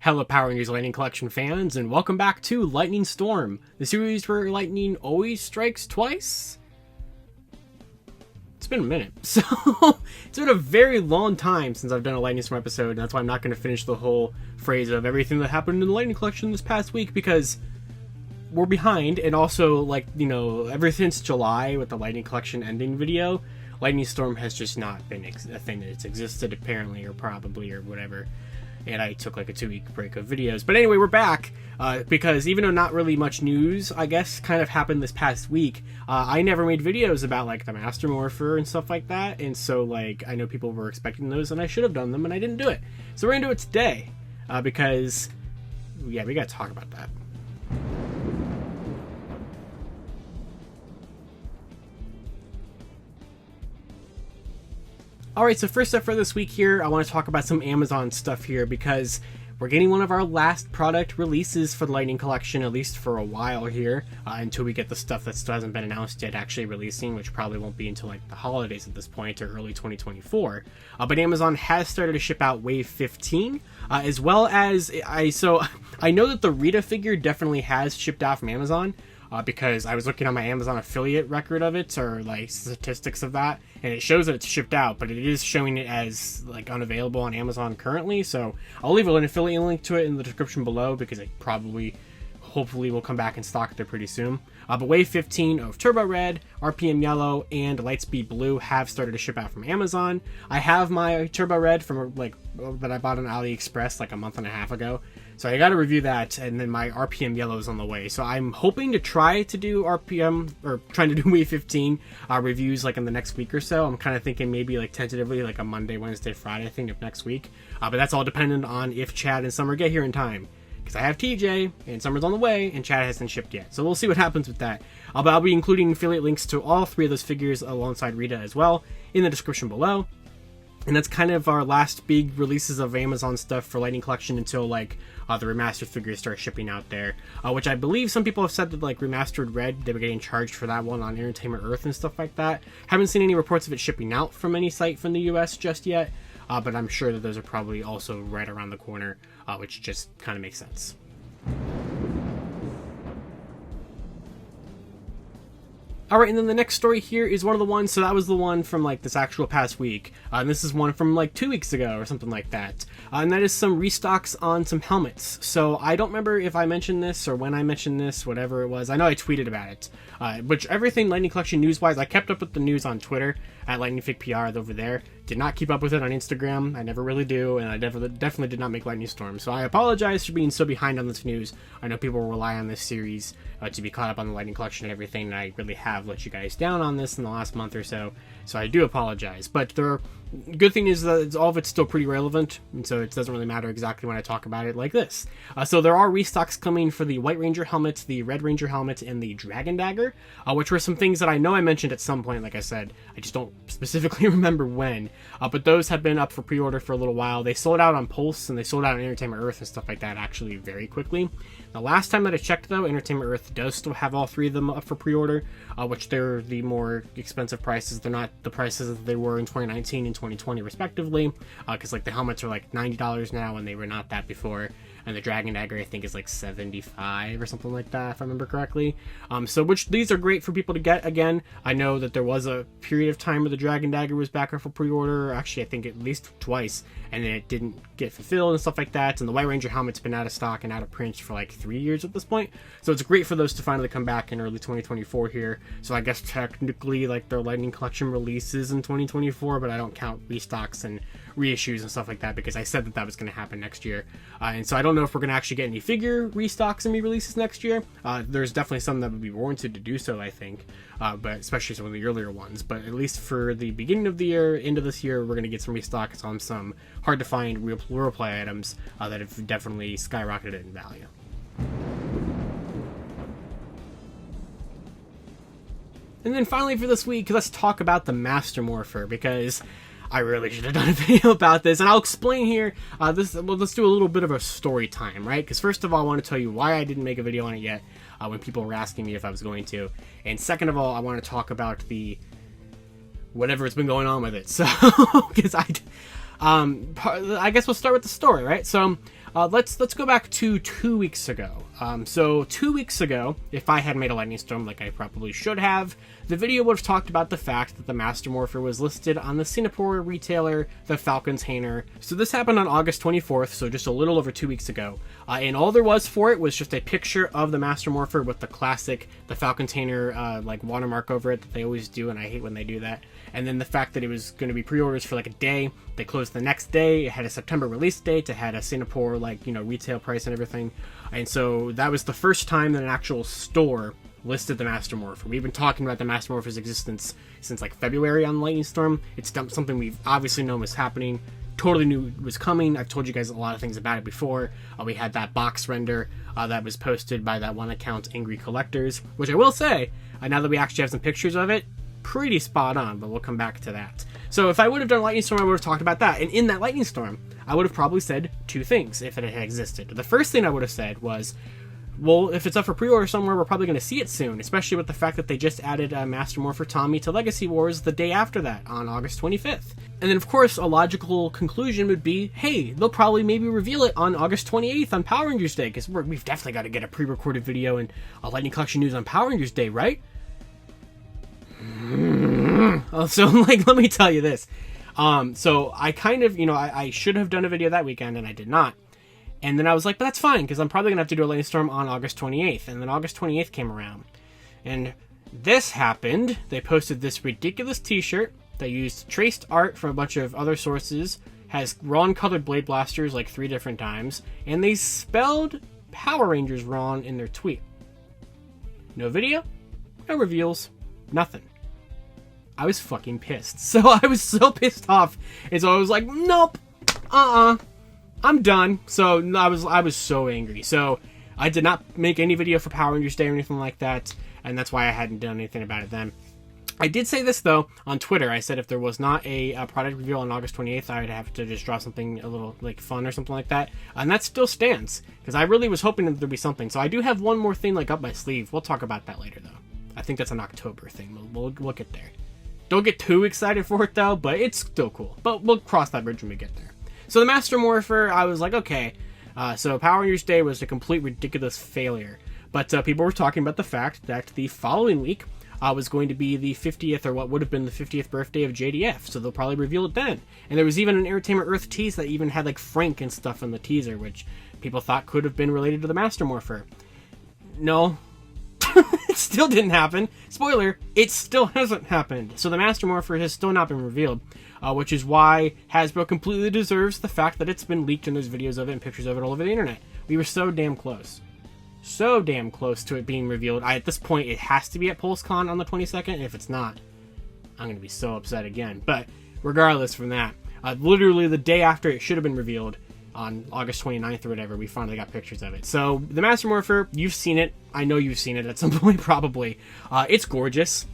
Hello Power Rangers Lightning Collection fans, and welcome back to Lightning Storm, the series where lightning always strikes twice? It's been a minute. So, it's been a very long time since I've done a Lightning Storm episode, and that's why I'm not going to finish the whole phrase of everything that happened in the Lightning Collection this past week, because we're behind, and also, like, you know, ever since July with the Lightning Collection ending video, Lightning Storm has just not been a thing that's existed, apparently, or probably, or whatever. And I took like a 2-week break of videos. But anyway, we're back, because even though not really much news, I guess, kind of happened this past week, I never made videos about, like, the Master Morpher and stuff like that, and so, like, I know people were expecting those, and I should have done them, and I didn't do it. So we're gonna do it today, because, yeah, we gotta talk about that. Alright, so first up for this week here, I want to talk about some Amazon stuff here, because we're getting one of our last product releases for the Lightning Collection, at least for a while here, until we get the stuff that still hasn't been announced yet actually releasing, which probably won't be until like the holidays at this point, or early 2024. But Amazon has started to ship out Wave 15, as well as, I know that the Rita figure definitely has shipped out from Amazon, because I was looking on my Amazon affiliate record of it, or like statistics of that, and it shows that it's shipped out, but it is showing it as like unavailable on Amazon currently. So I'll leave an affiliate link to it in the description below, because it probably, hopefully, will come back in stock there pretty soon. But Wave 15 of Turbo Red, RPM Yellow, and Lightspeed Blue have started to ship out from Amazon. I have my Turbo Red from that I bought on AliExpress like a month and a half ago. So I got to review that, and then my RPM Yellow is on the way. So I'm hoping to try to do RPM, or trying to do Wave 15 reviews like in the next week or so. I'm kind of thinking maybe like tentatively like a Monday, Wednesday, Friday thing of next week. But that's all dependent on if Chad and Summer get here in time. Because I have TJ, and Summer's on the way, and Chad hasn't shipped yet. So we'll see what happens with that. But I'll be including affiliate links to all 3 of those figures alongside Rita as well in the description below. And that's kind of our last big releases of Amazon stuff for Lightning Collection until like the remastered figures start shipping out there. Which I believe some people have said that like Remastered Red, they were getting charged for that one on Entertainment Earth and stuff like that. Haven't seen any reports of it shipping out from any site from the US just yet. But I'm sure that those are probably also right around the corner, which just kind of makes sense. Alright, and then the next story here is one of the ones, so that was the one from like this actual past week, and this is one from like 2 weeks ago or something like that, and that is some restocks on some helmets. So I don't remember if I mentioned this or when I mentioned this, whatever it was. I know I tweeted about it, which everything Lightning Collection news wise, I kept up with the news on Twitter at LightningFigPR over there. Did not keep up with it on Instagram. I never really do, and I definitely did not make Lightning Storm. So I apologize for being so behind on this news. I know people rely on this series to be caught up on the Lightning Collection and everything, and I really have let you guys down on this in the last month or so. So I do apologize. But the good thing is that all of it's still pretty relevant, and so it doesn't really matter exactly when I talk about it like this. So there are restocks coming for the White Ranger helmet, the Red Ranger helmet, and the Dragon Dagger, which were some things that I know I mentioned at some point, like I said. I just don't specifically remember when. But those have been up for pre-order for a little while. They sold out on Pulse, and they sold out on Entertainment Earth and stuff like that actually very quickly. The last time that I checked, though, Entertainment Earth does still have all 3 of them up for pre-order, which they're the more expensive prices. They're not the prices that they were in 2019 and 2020 respectively, because like the helmets are like $90 now, and they were not that before. And the Dragon Dagger, I think, is like $75 or something like that, if I remember correctly. So these are great for people to get. Again, I know that there was a period of time where the Dragon Dagger was back up for pre-order. Actually, I think at least twice, and then it didn't get fulfilled and stuff like that. And the White Ranger helmet's been out of stock and out of print for like 3 years at this point. So it's great for those to finally come back in early 2024 here. So I guess technically, like, their Lightning Collection releases in 2024, but I don't count restocks and reissues and stuff like that, because I said that was going to happen next year. And so I don't know if we're going to actually get any figure restocks and re-releases next year. There's definitely some that would be warranted to do so, I think, but especially some of the earlier ones. But at least for the beginning of the year, into this year, we're going to get some restocks on some hard to find real play items that have definitely skyrocketed in value. And then finally for this week, let's talk about the Master Morpher, because I really should have done a video about this, and I'll explain here. Let's do a little bit of a story time, right? Because first of all, I want to tell you why I didn't make a video on it yet when people were asking me if I was going to. And second of all, I want to talk about the whatever's been going on with it. So, because I guess we'll start with the story, right? So, let's go back to 2 weeks ago. So 2 weeks ago, if I had made a Lightning Storm like I probably should have, the video would have talked about the fact that the Master Morpher was listed on the Singapore retailer, the Falcontainer. So this happened on August 24th, so just a little over 2 weeks ago. And all there was for it was just a picture of the Master Morpher with the classic, the Falcontainer, like watermark over it that they always do, and I hate when they do that. And then the fact that it was going to be pre-orders for like a day. They closed the next day. It had a September release date. It had a Singapore, like, you know, retail price and everything. And so that was the first time that an actual store listed the Master Morpher. We've been talking about the Master Morpher's existence since like February on Lightning Storm. It's something we've obviously known was happening. Totally knew it was coming. I've told you guys a lot of things about it before. We had that box render that was posted by that one account, Angry Collectors, which I will say, now that we actually have some pictures of it, pretty spot on, but we'll come back to that. So if I would have done Lightning Storm, I would have talked about that. And in that Lightning Storm, I would have probably said two things if it had existed. The first thing I would have said was, well, if it's up for pre-order somewhere, we're probably going to see it soon, especially with the fact that they just added Master Morpher Tommy to Legacy Wars the day after that, on August 25th. And then, of course, a logical conclusion would be, hey, they'll probably maybe reveal it on August 28th on Power Rangers Day, because we've definitely got to get a pre-recorded video and a Lightning Collection news on Power Rangers Day, right? So, like, let me tell you this. So I kind of, I should have done a video that weekend, and I did not. And then I was like, but that's fine, because I'm probably going to have to do a Lightning Storm on August 28th. And then August 28th came around. And this happened. They posted this ridiculous t-shirt that used traced art from a bunch of other sources, has wrong colored blade blasters like 3 different times, and they spelled Power Rangers wrong in their tweet. No video, no reveals, nothing. I was fucking pissed. So I was so pissed off. And so I was like, nope, I'm done. So I was so angry. So I did not make any video for Power Rangers Day or anything like that. And that's why I hadn't done anything about it then. I did say this, though, on Twitter. I said if there was not a product reveal on August 28th, I would have to just draw something a little, like, fun or something like that. And that still stands, because I really was hoping that there'd be something. So I do have one more thing, like, up my sleeve. We'll talk about that later, though. I think that's an October thing. We'll get there. Don't get too excited for it, though, but it's still cool. But we'll cross that bridge when we get there. So the Master Morpher, I was like, okay. So Power Rangers Day was a complete ridiculous failure. But people were talking about the fact that the following week was going to be the 50th, or what would have been the 50th birthday of JDF. So they'll probably reveal it then. And there was even an Entertainment Earth tease that even had, like, Frank and stuff in the teaser, which people thought could have been related to the Master Morpher. No. It still didn't happen. Spoiler, it still hasn't happened. So the Master Morpher has still not been revealed, which is why Hasbro completely deserves the fact that it's been leaked and there's videos of it and pictures of it all over the internet. We were so damn close. So damn close to it being revealed. At this point, it has to be at PulseCon on the 22nd, and if it's not, I'm going to be so upset again. But regardless from that, literally the day after it should have been revealed, on August 29th or whatever, we finally got pictures of it. So, the Master Morpher, you've seen it. I know you've seen it at some point, probably. It's gorgeous.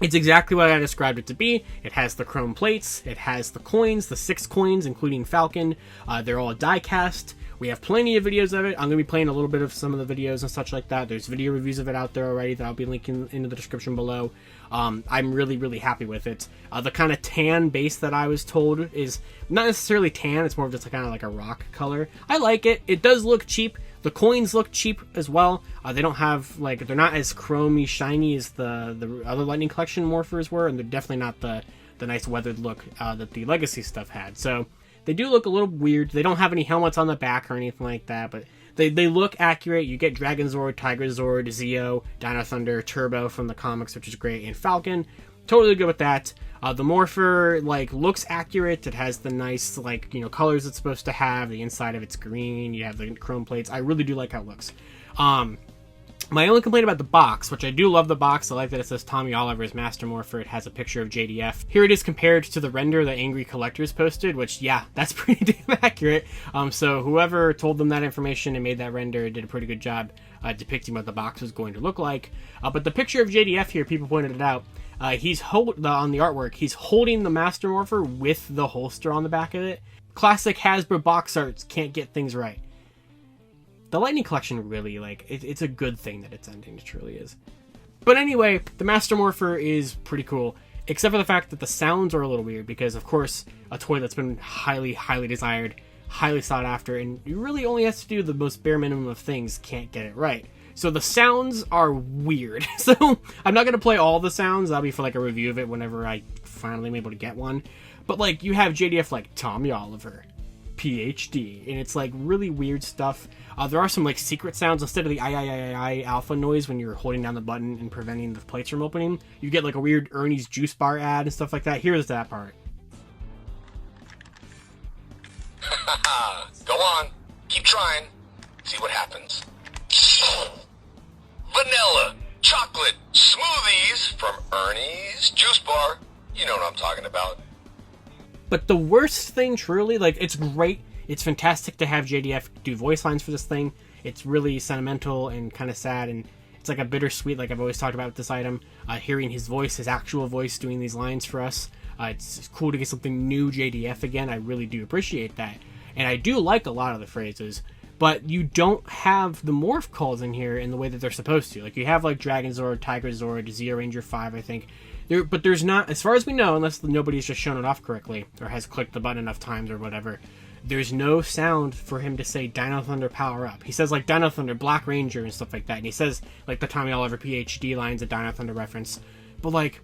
It's exactly what I described it to be. It has the chrome plates. It has the coins, the 6 coins, including Falcon. They're all die-cast. We have plenty of videos of it. I'm going to be playing a little bit of some of the videos and such like that. There's video reviews of it out there already that I'll be linking into the description below. I'm really, really happy with it. The kind of tan base that I was told is not necessarily tan. It's more of just kind of like a rock color. I like it. It does look cheap. The coins look cheap as well. They don't have, like, they're not as chromy, shiny as the other Lightning Collection Morphers were, and they're definitely not the nice weathered look that the Legacy stuff had. So they do look a little weird. They don't have any helmets on the back or anything like that, but they look accurate. You get Dragon Zord, Tiger Zord, Zeo, Dino Thunder, Turbo from the comics, which is great, and Falcon. Totally good with that. The Morpher, like, looks accurate. It has the nice, like, colors it's supposed to have. The inside of it's green. You have the chrome plates. I really do like how it looks. My only complaint about the box, which I do love the box. I like that it says Tommy Oliver's Master Morpher. It has a picture of JDF. Here it is compared to the render that Angry Collectors posted, which, yeah, that's pretty damn accurate. So whoever told them that information and made that render did a pretty good job depicting what the box was going to look like. But the picture of JDF here, people pointed it out. On the artwork, he's holding the Master Morpher with the holster on the back of it. Classic Hasbro box arts can't get things right. The Lightning Collection really, like, it's a good thing that it's ending. It truly is. But anyway, the Master Morpher is pretty cool, except for the fact that the sounds are a little weird because, of course, a toy that's been highly, highly desired highly sought after, and you really only has to do the most bare minimum of things, can't get it right. So the sounds are weird. So I'm not going to play all the sounds. That'll be for like a review of it whenever I finally am able to get one. But like you have JDF like Tommy Oliver, PhD, and it's like really weird stuff. There are some like secret sounds. Instead of the I alpha noise when you're holding down the button and preventing the plates from opening, you get like a weird Ernie's juice bar ad and stuff like that. Here's that part. Go on, keep trying, see what happens. Vanilla, chocolate, smoothies from Ernie's Juice Bar. You know what I'm talking about. But the worst thing, truly, like, it's great. It's fantastic to have JDF do voice lines for this thing. It's really sentimental and kind of sad, and it's like a bittersweet, like I've always talked about with this item. Hearing his voice, his actual voice, doing these lines for us. It's cool to get something new JDF again. I really do appreciate that. And I do like a lot of the phrases. But you don't have the morph calls in here in the way that they're supposed to. Like, you have, like, Dragon Zord, Tiger Zord, Zeo Ranger 5, I think. But there's not, as far as we know, unless nobody's just shown it off correctly, or has clicked the button enough times or whatever, there's no sound for him to say Dino Thunder Power Up. He says, like, Dino Thunder, Black Ranger, and stuff like that. And he says, like, the Tommy Oliver PhD lines, a Dino Thunder reference. But, like,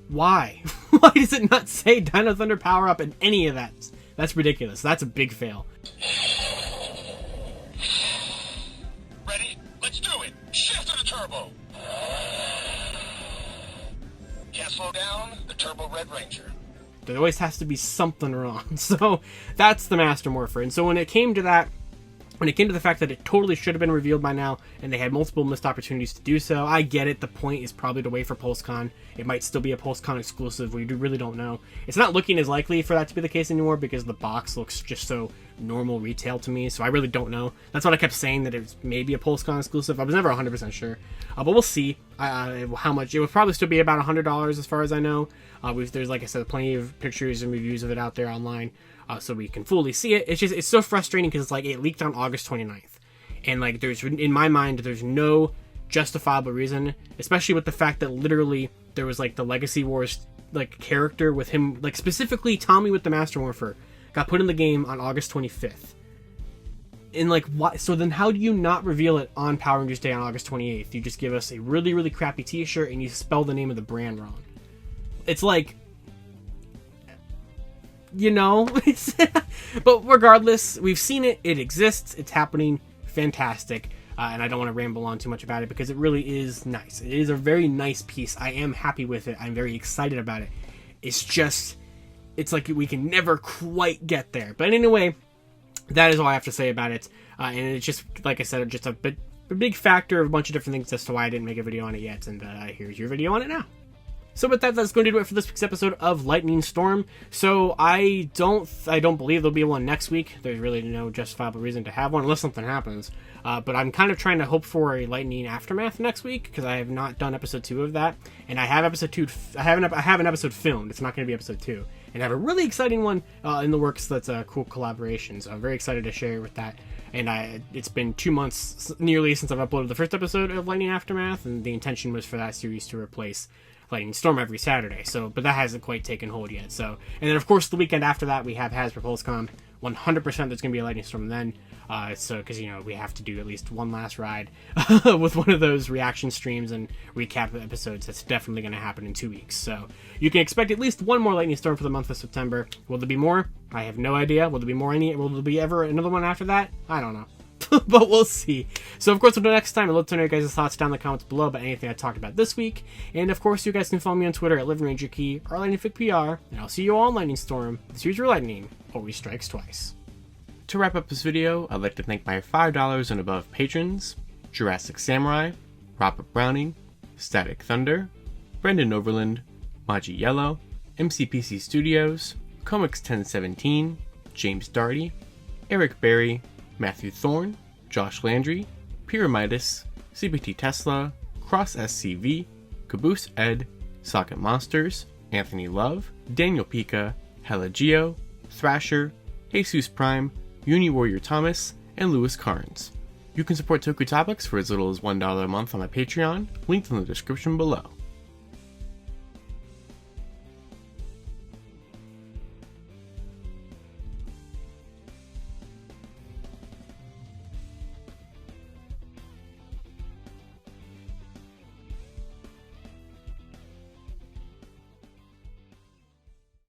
why? Why does it not say Dino Thunder Power Up in any of that? That's ridiculous. That's a big fail. Shift to the turbo. Can't slow down the Turbo Red Ranger. There always has to be something wrong. So that's the Master Morpher. And so when it came to that, when it came to the fact that it totally should have been revealed by now, and they had multiple missed opportunities to do so, I get it. The point is probably to wait for PulseCon. It might still be a PulseCon exclusive. We really don't know. It's not looking as likely for that to be the case anymore because the box looks just so normal retail to me, so I really don't know. That's what I kept saying, that it's maybe a PulseCon exclusive. I was never 100% sure, but we'll see how much. It will probably still be about $100 as far as I know. There's, like I said, plenty of pictures and reviews of it out there online, so we can fully see it. It's so frustrating because it's like it leaked on August 29th, and like in my mind there's no justifiable reason, especially with the fact that literally there was like the Legacy Wars like character with him, like specifically Tommy with the Master Morpher got put in the game on August 25th. And like, why? So then how do you not reveal it on Power Rangers Day on August 28th? You just give us a really, really crappy t-shirt and you spell the name of the brand wrong. It's like, you know, but regardless, we've seen it, it exists, it's happening, fantastic. And I don't want to ramble on too much about it because it really is nice. It is a very nice piece. I am happy with it. I'm very excited about it. It's just, it's like we can never quite get there. But anyway, that is all I have to say about it. And it's just, like I said, just a big factor of a bunch of different things as to why I didn't make a video on it yet. And here's your video on it now. So with that, that's going to do it for this week's episode of Lightning Storm. So I don't believe there'll be one next week. There's really no justifiable reason to have one unless something happens. But I'm kind of trying to hope for a Lightning Aftermath next week because I have not done episode 2 of that, and I have episode 2. I have an episode filmed. It's not going to be episode 2, and I have a really exciting one in the works. That's a cool collaboration. So I'm very excited to share with that. And it's been 2 months nearly since I've uploaded the first episode of Lightning Aftermath, and the intention was for that series to replace Lightning Storm every Saturday. So, but that hasn't quite taken hold yet. So, and then of course the weekend after that we have HASBRO'S PulseCon. 100% there's going to be a Lightning Storm then. So, because you know we have to do at least one last ride with one of those reaction streams and recap episodes. That's definitely going to happen in 2 weeks. So you can expect at least one more Lightning Storm for the month of September. Will there be more? I have no idea. Will there be more? Will there be ever another one after that? I don't know. But we'll see. So of course, until next time, I'd love to know your guys' thoughts down in the comments below about anything I talked about this week. And of course, you guys can follow me on Twitter at LivingRangerKey or LightningFigPR. And I'll see you all in Lightning Storm. This here's your lightning always strikes twice. To wrap up this video, I'd like to thank my $5 and above patrons: Jurassic Samurai, Robert Browning, Static Thunder, Brendan Overland, Maji Yellow, MCPC Studios, Comics 1017, James Darty, Eric Berry, Matthew Thorne, Josh Landry, Pyramidus, CBT Tesla, Cross SCV, Caboose Ed, Socket Monsters, Anthony Love, Daniel Pika, Hella Geo, Thrasher, Jesus Prime, Uni Warrior Thomas, and Lewis Carnes. You can support Toku Topics for as little as $1 a month on my Patreon, linked in the description below.